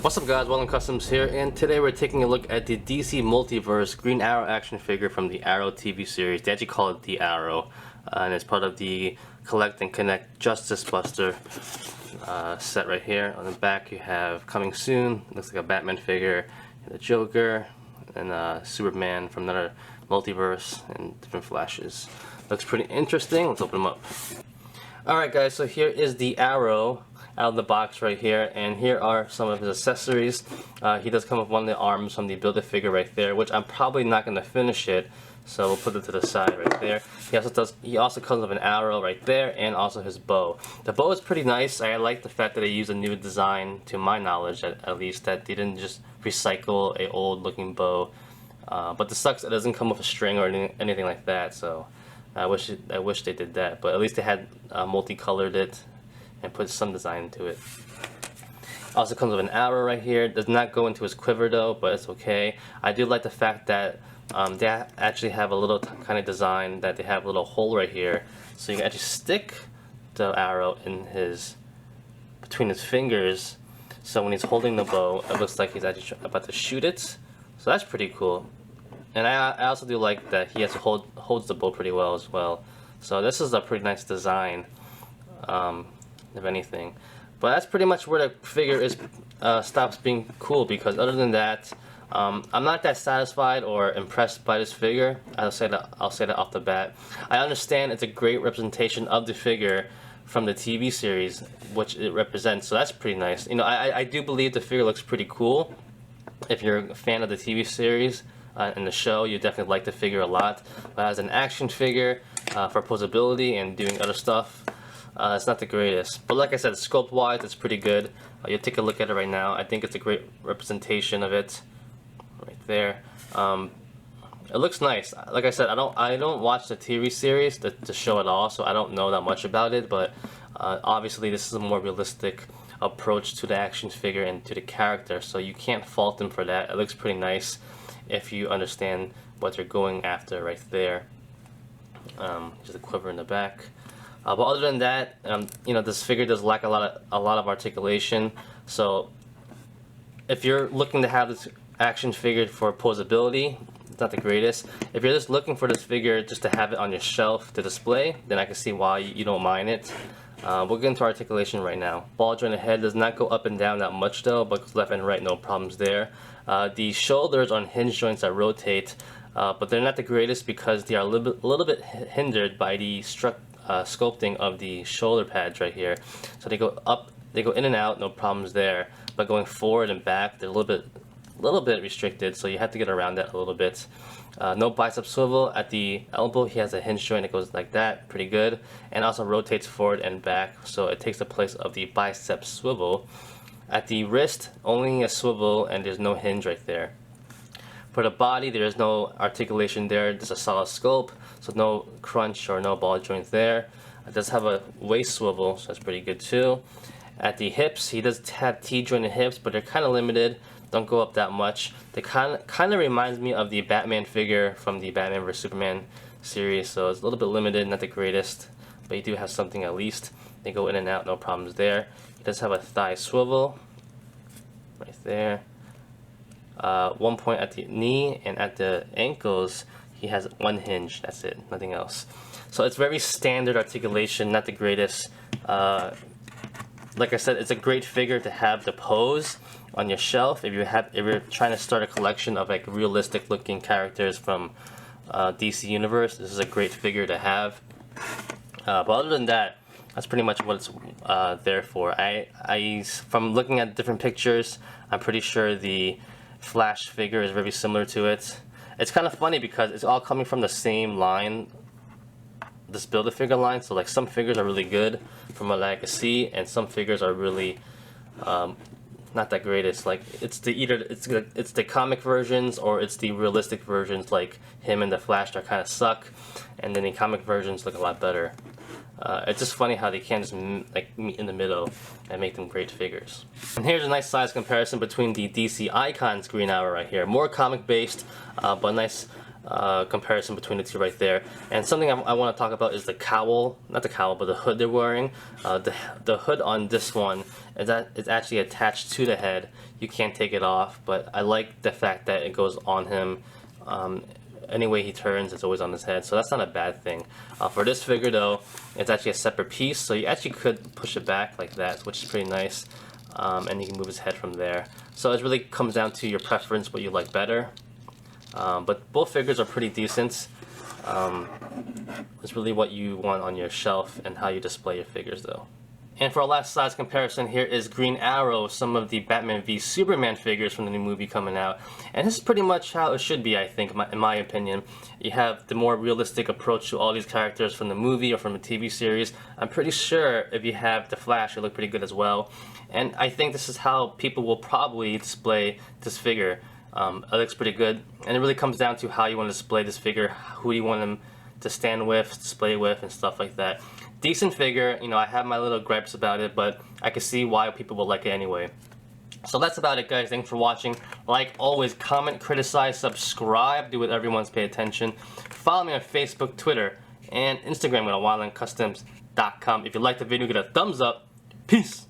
What's up guys, Welcome Customs here, and today we're taking a look at the DC Multiverse Green Arrow action figure from the Arrow TV series. They actually call it the Arrow, and it's part of the Collect and Connect Justice Buster set right here. On the back you have Coming Soon, looks like a Batman figure, and the Joker, and Superman from another multiverse, and different flashes. Looks pretty interesting. Let's open them up. Alright guys, so here is the Arrow out of the box right here, and here are some of his accessories. He does come with one of the arms from the Build-A-Figure right there, which I'm probably not going to finish it, so we'll put it to the side right there. He also comes with an arrow right there, and also his bow. The bow is pretty nice. I like the fact that they use a new design, to my knowledge at least, that they didn't just recycle a old looking bow. But the sucks it doesn't come with a string or anything like that, so I wish they did that. But at least they had multicolored it and put some design into it. Also comes with an arrow right here. Does not go into his quiver though, but it's okay. I do like the fact that they actually have a little kind of design that they have a little hole right here, so you can actually stick the arrow in between his fingers. So when he's holding the bow, it looks like he's actually about to shoot it. So that's pretty cool. And I also do like that he has to holds the bow pretty well as well. So this is a pretty nice design. If anything, but that's pretty much where the figure is stops being cool, because other than that, I'm not that satisfied or impressed by this figure. I'll say that off the bat. I understand it's a great representation of the figure from the TV series, which it represents, so that's pretty nice. You know, I do believe the figure looks pretty cool. If you're a fan of the TV series and the show, you definitely like the figure a lot. But as an action figure for posability and doing other stuff, it's not the greatest. But like I said, sculpt wise it's pretty good. You'll take a look at it right now. I think it's a great representation of it right there. It looks nice. Like I said, I don't watch the TV series, the show at all, so I don't know that much about it, but obviously this is a more realistic approach to the action figure and to the character, so you can't fault them for that. It looks pretty nice if you understand what they're going after right there. Just a quiver in the back. But other than that, you know, this figure does lack a lot of articulation. So if you're looking to have this action figure for posability, it's not the greatest. If you're just looking for this figure just to have it on your shelf to display, then I can see why you don't mind it. We'll get into articulation right now. Ball joint head does not go up and down that much though, but left and right, no problems there. The shoulders on hinge joints that rotate, but they're not the greatest because they are a little bit hindered by the sculpting of the shoulder pads right here. So they go up, they go in and out, no problems there. But going forward and back, they're a little bit restricted, so you have to get around that a little bit. No bicep swivel at the elbow. He has a hinge joint that goes like that, pretty good, and also rotates forward and back, so it takes the place of the bicep swivel. At the wrist, only a swivel, and there's no hinge right there. For the body, there is no articulation there, just a solid sculpt, so no crunch or no ball joint there. It does have a waist swivel, so that's pretty good too. At the hips, he does have T-jointed hips, but they're kind of limited, don't go up that much. They kind of reminds me of the Batman figure from the Batman vs Superman series, so it's a little bit limited, not the greatest, but you do have something at least. They go in and out, no problems there. He does have a thigh swivel, right there. One point at the knee, and at the ankles he has one hinge, that's it, nothing else. So it's very standard articulation, not the greatest. Like I said, it's a great figure to have the pose on your shelf if you're trying to start a collection of like realistic looking characters from DC Universe. This is a great figure to have. But other than that, that's pretty much what it's there for. From looking at different pictures, I'm pretty sure the Flash figure is very similar to it. It's kind of funny because it's all coming from the same line, this Build-A-Figure line. So like some figures are really good from what I can see, and some figures are really not that greatest. Like it's the comic versions or it's the realistic versions, like him and the Flash that kind of suck, and then the comic versions look a lot better. It's just funny how they can't just like meet in the middle and make them great figures. And here's a nice size comparison between the DC Icons Green Arrow right here. More comic based, but nice comparison between the two right there. And something I want to talk about is the cowl, not the cowl, but the hood they're wearing. The hood on this one is actually attached to the head. You can't take it off, but I like the fact that it goes on him. Any way he turns, it's always on his head, so that's not a bad thing. For this figure though, it's actually a separate piece, so you actually could push it back like that, which is pretty nice. And you can move his head from there. So it really comes down to your preference, what you like better. But both figures are pretty decent. It's really what you want on your shelf and how you display your figures though. And for our last size comparison, here is Green Arrow, some of the Batman v Superman figures from the new movie coming out. And this is pretty much how it should be, I think, in my opinion. You have the more realistic approach to all these characters from the movie or from the TV series. I'm pretty sure if you have the Flash, it'll look pretty good as well. And I think this is how people will probably display this figure. It looks pretty good, and it really comes down to how you want to display this figure, who you want them to stand with, display with, and stuff like that. Decent figure, you know, I have my little gripes about it, but I can see why people will like it anyway. So that's about it, guys. Thanks for watching. Like always, comment, criticize, subscribe, do whatever you want to pay attention. Follow me on Facebook, Twitter, and Instagram at wildlandcustoms.com. If you liked the video, give it a thumbs up. Peace!